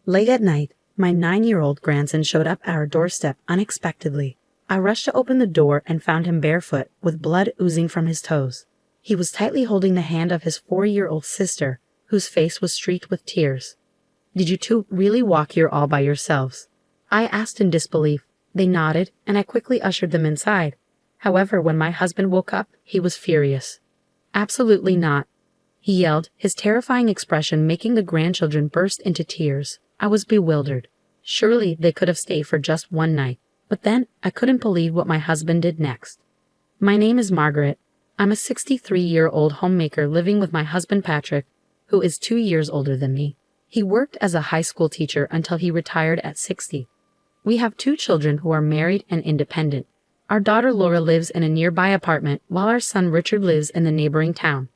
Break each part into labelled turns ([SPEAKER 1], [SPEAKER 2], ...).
[SPEAKER 1] Late at night, my 9-year-old grandson showed up at our doorstep unexpectedly. I rushed to open the door and found him barefoot, with blood oozing from his toes. He was tightly holding the hand of his 4-year-old sister, whose face was streaked with tears. "Did you two really walk here all by yourselves?" I asked in disbelief. They nodded, and I quickly ushered them inside. However, when my husband woke up, he was furious. "Absolutely not," he yelled, his terrifying expression making the grandchildren burst into tears. I was bewildered. Surely they could have stayed for just one night. But then I couldn't believe what my husband did next. "My name is Margaret. I'm a 63-year-old homemaker living with my husband Patrick, who is 2 years older than me. He worked as a high school teacher until he retired at 60. We have 2 children who are married and independent. Our daughter Laura lives in a nearby apartment, while our son Richard lives in the neighboring town.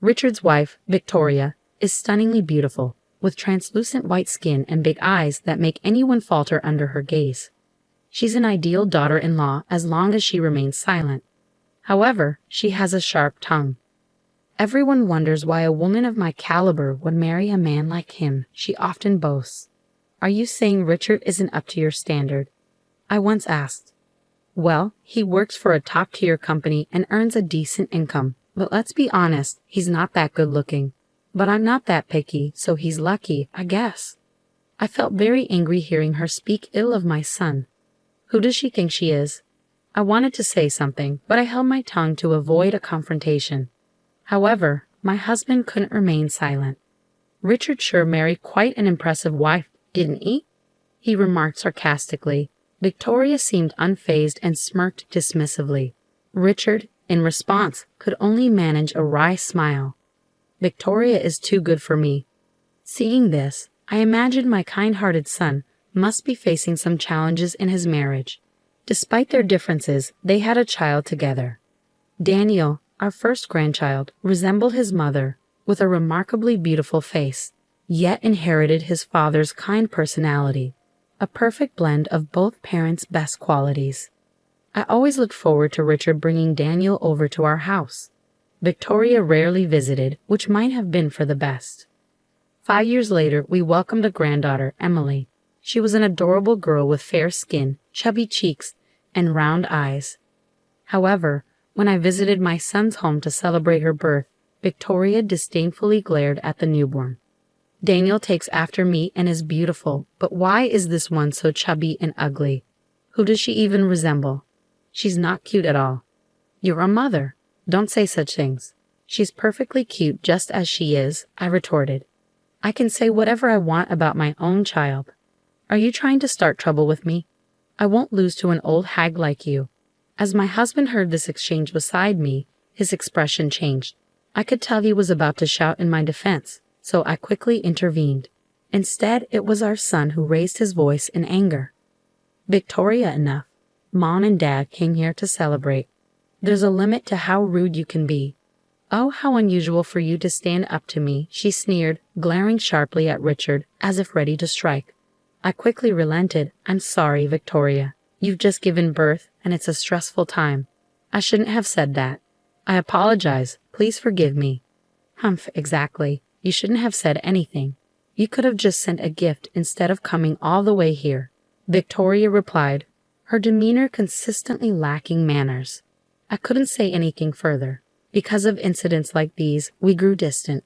[SPEAKER 1] Richard's wife, Victoria, is stunningly beautiful, with translucent white skin and big eyes that make anyone falter under her gaze. She's an ideal daughter-in-law as long as she remains silent. However, she has a sharp tongue. Everyone wonders why a woman of my caliber would marry a man like him, she often boasts. Are you saying Richard isn't up to your standard? I once asked. Well, he works for a top-tier company and earns a decent income, but let's be honest, he's not that good-looking. But I'm not that picky, so he's lucky, I guess. I felt very angry hearing her speak ill of my son. Who does she think she is? I wanted to say something, but I held my tongue to avoid a confrontation. However, my husband couldn't remain silent. Richard sure married quite an impressive wife, didn't he? He remarked sarcastically. Victoria seemed unfazed and smirked dismissively. Richard, in response, could only manage a wry smile. Victoria is too good for me. Seeing this, I imagined my kind-hearted son must be facing some challenges in his marriage. Despite their differences, they had a child together. Daniel, our first grandchild, resembled his mother, with a remarkably beautiful face, yet inherited his father's kind personality, a perfect blend of both parents' best qualities. I always looked forward to Richard bringing Daniel over to our house. Victoria rarely visited, which might have been for the best. 5 years later, we welcomed a granddaughter, Emily. She was an adorable girl with fair skin, chubby cheeks, and round eyes. However, when I visited my son's home to celebrate her birth, Victoria disdainfully glared at the newborn. Daniel takes after me and is beautiful, but why is this one so chubby and ugly? Who does she even resemble? She's not cute at all. You're a mother. Don't say such things. She's perfectly cute just as she is, I retorted. I can say whatever I want about my own child. Are you trying to start trouble with me? I won't lose to an old hag like you. As my husband heard this exchange beside me, his expression changed. I could tell he was about to shout in my defense, so I quickly intervened. Instead, it was our son who raised his voice in anger. Victoria, enough. Mom and Dad came here to celebrate. There's a limit to how rude you can be. Oh, how unusual for you to stand up to me, she sneered, glaring sharply at Richard, as if ready to strike. I quickly relented. I'm sorry, Victoria. You've just given birth, and it's a stressful time. I shouldn't have said that. I apologize. Please forgive me. Humph, exactly. You shouldn't have said anything. You could have just sent a gift instead of coming all the way here. Victoria replied, her demeanor consistently lacking manners. I couldn't say anything further. Because of incidents like these, we grew distant.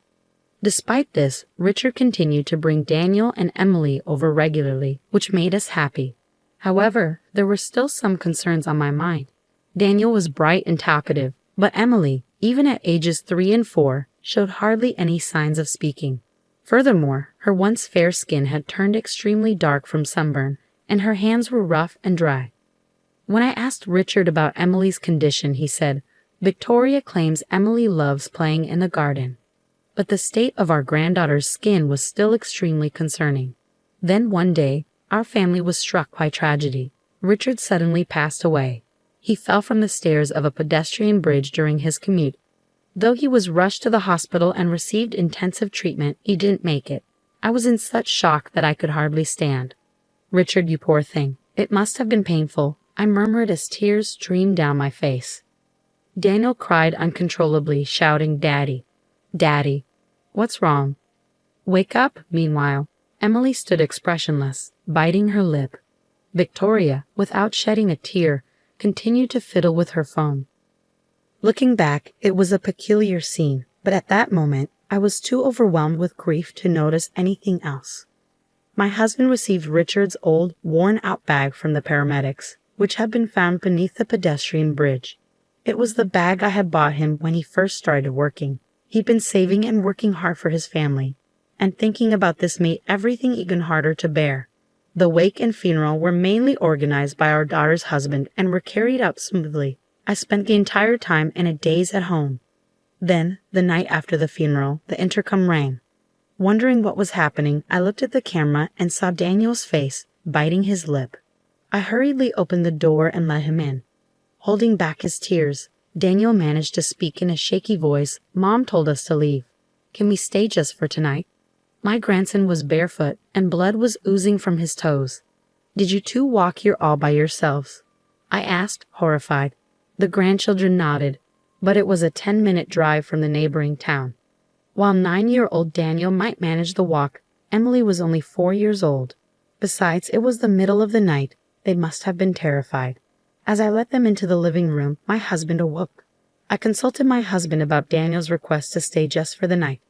[SPEAKER 1] Despite this, Richard continued to bring Daniel and Emily over regularly, which made us happy. However, there were still some concerns on my mind. Daniel was bright and talkative, but Emily, even at ages 3 and 4, showed hardly any signs of speaking. Furthermore, her once fair skin had turned extremely dark from sunburn, and her hands were rough and dry. When I asked Richard about Emily's condition, he said, Victoria claims Emily loves playing in the garden. But the state of our granddaughter's skin was still extremely concerning. Then one day, our family was struck by tragedy. Richard suddenly passed away. He fell from the stairs of a pedestrian bridge during his commute. Though he was rushed to the hospital and received intensive treatment, he didn't make it. I was in such shock that I could hardly stand. Richard, you poor thing. It must have been painful, I murmured as tears streamed down my face. Daniel cried uncontrollably, shouting, Daddy. Daddy. What's wrong? Wake up, meanwhile. Emily stood expressionless, biting her lip. Victoria, without shedding a tear, continued to fiddle with her phone. Looking back, it was a peculiar scene, but at that moment, I was too overwhelmed with grief to notice anything else. My husband received Richard's old, worn-out bag from the paramedics, which had been found beneath the pedestrian bridge. It was the bag I had bought him when he first started working. He'd been saving and working hard for his family, and thinking about this made everything even harder to bear. The wake and funeral were mainly organized by our daughter's husband and were carried out smoothly. I spent the entire time in a daze at home. Then, the night after the funeral, the intercom rang. Wondering what was happening, I looked at the camera and saw Daniel's face, biting his lip. I hurriedly opened the door and let him in. Holding back his tears, Daniel managed to speak in a shaky voice. "Mom told us to leave. Can we stay just for tonight?" My grandson was barefoot, and blood was oozing from his toes. "Did you two walk here all by yourselves?" I asked, horrified. The grandchildren nodded, but it was a 10-minute drive from the neighboring town. While 9-year-old Daniel might manage the walk, Emily was only 4 years old. Besides, it was the middle of the night. They must have been terrified. As I let them into the living room, my husband awoke. I consulted my husband about Daniel's request to stay just for the night.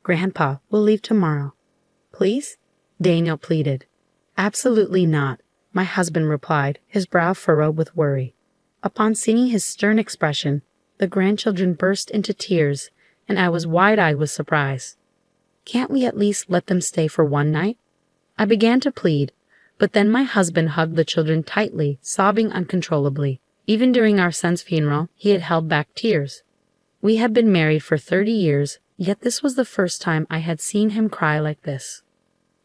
[SPEAKER 1] "Grandpa, we'll leave tomorrow." "Please?" Daniel pleaded. "Absolutely not," my husband replied, his brow furrowed with worry. Upon seeing his stern expression, the grandchildren burst into tears, and I was wide-eyed with surprise. "Can't we at least let them stay for one night?" I began to plead, but then my husband hugged the children tightly, sobbing uncontrollably. Even during our son's funeral, he had held back tears. We had been married for 30 years, yet this was the first time I had seen him cry like this.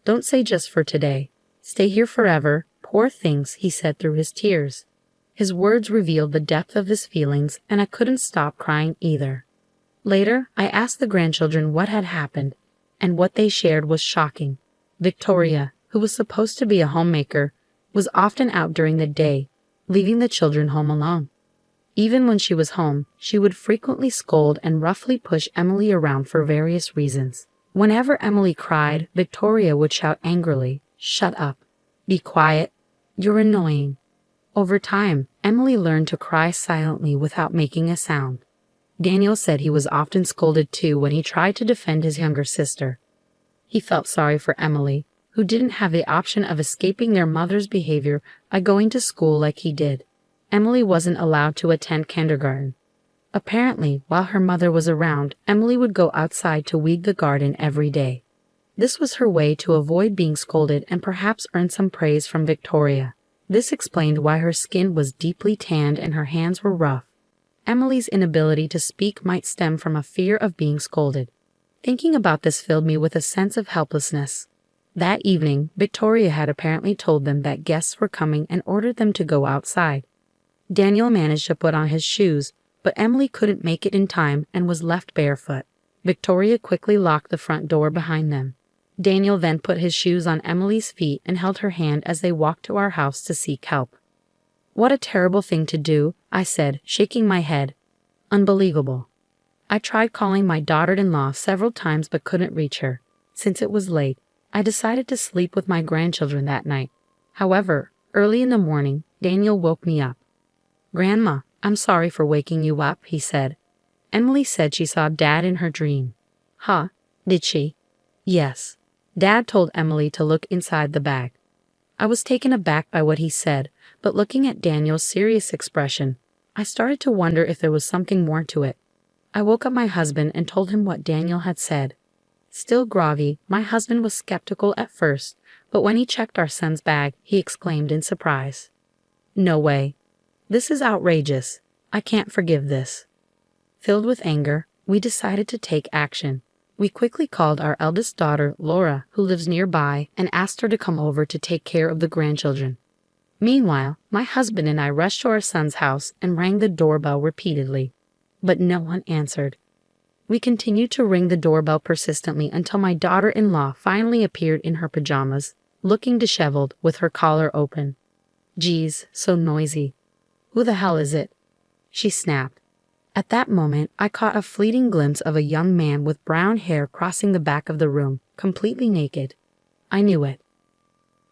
[SPEAKER 1] "Don't say just for today. Stay here forever. Poor things," he said through his tears. His words revealed the depth of his feelings, and I couldn't stop crying either. Later, I asked the grandchildren what had happened, and what they shared was shocking. Victoria, who was supposed to be a homemaker, was often out during the day, leaving the children home alone. Even when she was home, she would frequently scold and roughly push Emily around for various reasons. Whenever Emily cried, Victoria would shout angrily, "Shut up. Be quiet. You're annoying." Over time, Emily learned to cry silently without making a sound. Daniel said he was often scolded too when he tried to defend his younger sister. He felt sorry for Emily, who didn't have the option of escaping their mother's behavior by going to school like he did. Emily wasn't allowed to attend kindergarten. Apparently, while her mother was around, Emily would go outside to weed the garden every day. This was her way to avoid being scolded and perhaps earn some praise from Victoria. This explained why her skin was deeply tanned and her hands were rough. Emily's inability to speak might stem from a fear of being scolded. Thinking about this filled me with a sense of helplessness. That evening, Victoria had apparently told them that guests were coming and ordered them to go outside. Daniel managed to put on his shoes, but Emily couldn't make it in time and was left barefoot. Victoria quickly locked the front door behind them. Daniel then put his shoes on Emily's feet and held her hand as they walked to our house to seek help. "What a terrible thing to do," I said, shaking my head. "Unbelievable." I tried calling my daughter-in-law several times but couldn't reach her. Since it was late, I decided to sleep with my grandchildren that night. However, early in the morning, Daniel woke me up. "Grandma, I'm sorry for waking you up," he said. "Emily said she saw Dad in her dream." "Huh? Did she?" "Yes. Dad told Emily to look inside the bag." I was taken aback by what he said, but looking at Daniel's serious expression, I started to wonder if there was something more to it. I woke up my husband and told him what Daniel had said. Still groggy, my husband was skeptical at first, but when he checked our son's bag, he exclaimed in surprise, "No way. This is outrageous. I can't forgive this." Filled with anger, we decided to take action. We quickly called our eldest daughter, Laura, who lives nearby, and asked her to come over to take care of the grandchildren. Meanwhile, my husband and I rushed to our son's house and rang the doorbell repeatedly, but no one answered. We continued to ring the doorbell persistently until my daughter-in-law finally appeared in her pajamas, looking disheveled with her collar open. "Geez, so noisy. Who the hell is it?" she snapped. At that moment, I caught a fleeting glimpse of a young man with brown hair crossing the back of the room, completely naked. I knew it.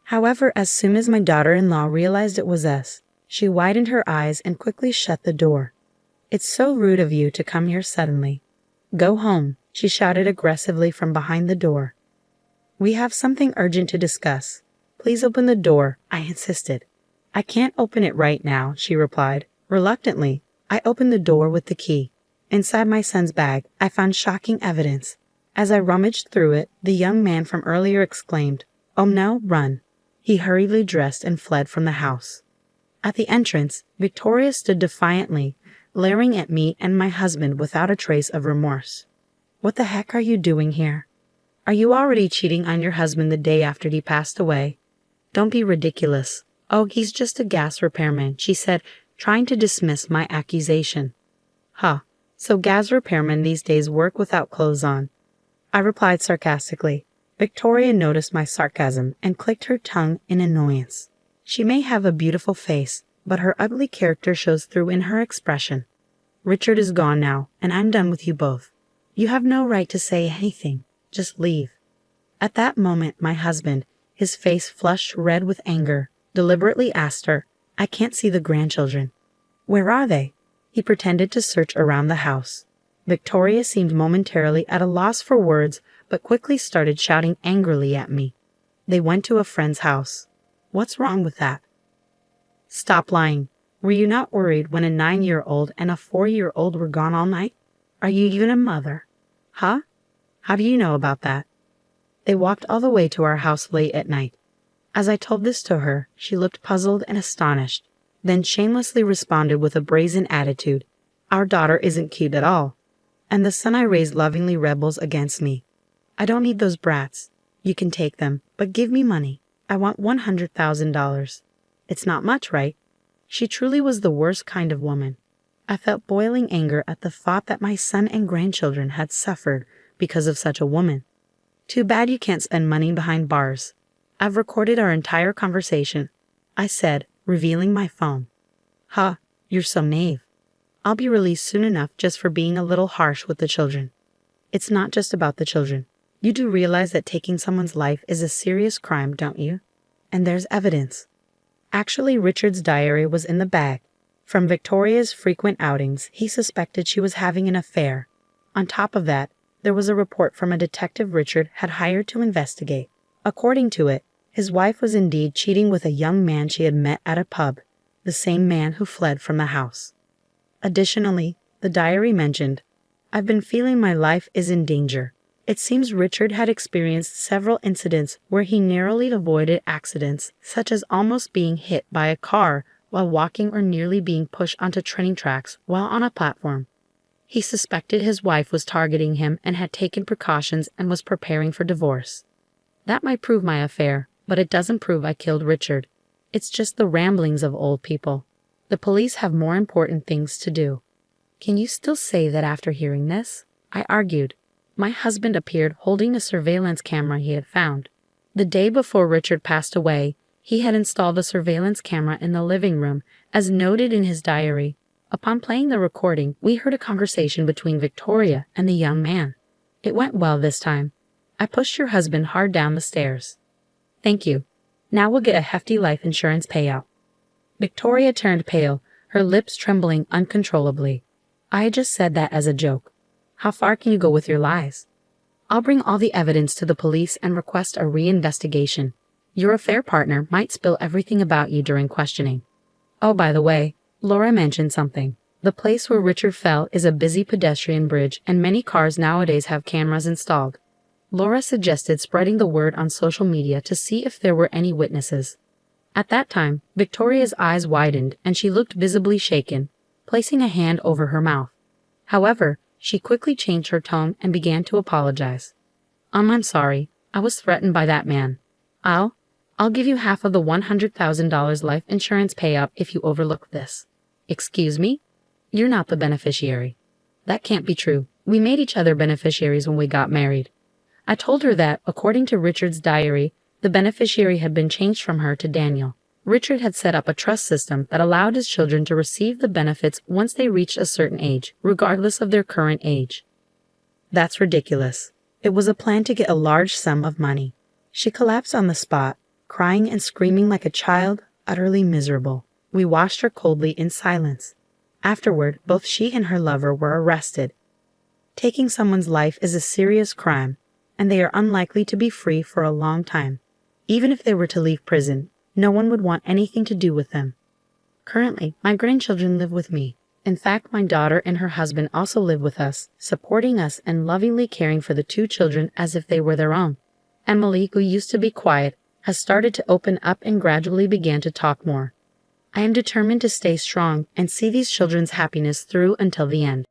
[SPEAKER 1] However, as soon as my daughter-in-law realized it was us, she widened her eyes and quickly shut the door. It's so rude of you to come here suddenly. Go home, she shouted aggressively from behind the door. We have something urgent to discuss. Please open the door, I insisted. I can't open it right now, she replied. Reluctantly, I opened the door with the key. Inside my son's bag, I found shocking evidence. As I rummaged through it, the young man from earlier exclaimed, "Oh no, run." He hurriedly dressed and fled from the house. At the entrance, Victoria stood defiantly, glaring at me and my husband without a trace of remorse. What the heck are you doing here? Are you already cheating on your husband the day after he passed away? Don't be ridiculous. Oh, he's just a gas repairman, she said, trying to dismiss my accusation. Huh, so gas repairmen these days work without clothes on. I replied sarcastically. Victoria noticed my sarcasm and clicked her tongue in annoyance. She may have a beautiful face, but her ugly character shows through in her expression. Richard is gone now, and I'm done with you both. You have no right to say anything. Just leave. At that moment, my husband, his face flushed red with anger, deliberately asked her, I can't see the grandchildren. Where are they? He pretended to search around the house. Victoria seemed momentarily at a loss for words, but quickly started shouting angrily at me. They went to a friend's house. What's wrong with that? Stop lying. Were you not worried when a 9-year-old and a 4-year-old were gone all night? Are you even a mother? Huh? How do you know about that? They walked all the way to our house late at night. As I told this to her, she looked puzzled and astonished, then shamelessly responded with a brazen attitude. Our daughter isn't cute at all, and the son I raised lovingly rebels against me. I don't need those brats. You can take them, but give me money. I want $100,000. It's not much, right? She truly was the worst kind of woman. I felt boiling anger at the thought that my son and grandchildren had suffered because of such a woman. Too bad you can't spend money behind bars. I've recorded our entire conversation, I said, revealing my phone. Huh, you're so naive. I'll be released soon enough just for being a little harsh with the children. It's not just about the children. You do realize that taking someone's life is a serious crime, don't you? And there's evidence. Actually, Richard's diary was in the bag. From Victoria's frequent outings, he suspected she was having an affair. On top of that, there was a report from a detective Richard had hired to investigate. According to it, his wife was indeed cheating with a young man she had met at a pub, the same man who fled from the house. Additionally, the diary mentioned, I've been feeling my life is in danger. It seems Richard had experienced several incidents where he narrowly avoided accidents, such as almost being hit by a car while walking or nearly being pushed onto train tracks while on a platform. He suspected his wife was targeting him and had taken precautions and was preparing for divorce. That might prove my affair, but it doesn't prove I killed Richard. It's just the ramblings of old people. The police have more important things to do. Can you still say that after hearing this? I argued. My husband appeared holding a surveillance camera he had found. The day before Richard passed away, he had installed a surveillance camera in the living room, as noted in his diary. Upon playing the recording, we heard a conversation between Victoria and the young man. It went well this time. I pushed your husband hard down the stairs. Thank you. Now we'll get a hefty life insurance payout. Victoria turned pale, her lips trembling uncontrollably. I had just said that as a joke. How far can you go with your lies? I'll bring all the evidence to the police and request a reinvestigation. Your affair partner might spill everything about you during questioning. Oh, by the way, Laura mentioned something. The place where Richard fell is a busy pedestrian bridge, and many cars nowadays have cameras installed. Laura suggested spreading the word on social media to see if there were any witnesses. At that time, Victoria's eyes widened and she looked visibly shaken, placing a hand over her mouth. However, she quickly changed her tone and began to apologize. I'm sorry. I was threatened by that man. I'll give you half of the $100,000 life insurance payout if you overlook this. Excuse me? You're not the beneficiary. That can't be true. We made each other beneficiaries when we got married. I told her that, according to Richard's diary, the beneficiary had been changed from her to Daniel. Richard had set up a trust system that allowed his children to receive the benefits once they reached a certain age, regardless of their current age. That's ridiculous. It was a plan to get a large sum of money. She collapsed on the spot, crying and screaming like a child, utterly miserable. We watched her coldly in silence. Afterward, both she and her lover were arrested. Taking someone's life is a serious crime, and they are unlikely to be free for a long time. Even if they were to leave prison, no one would want anything to do with them. Currently, my grandchildren live with me. In fact, my daughter and her husband also live with us, supporting us and lovingly caring for the 2 children as if they were their own. Emily, who used to be quiet, has started to open up and gradually began to talk more. I am determined to stay strong and see these children's happiness through until the end.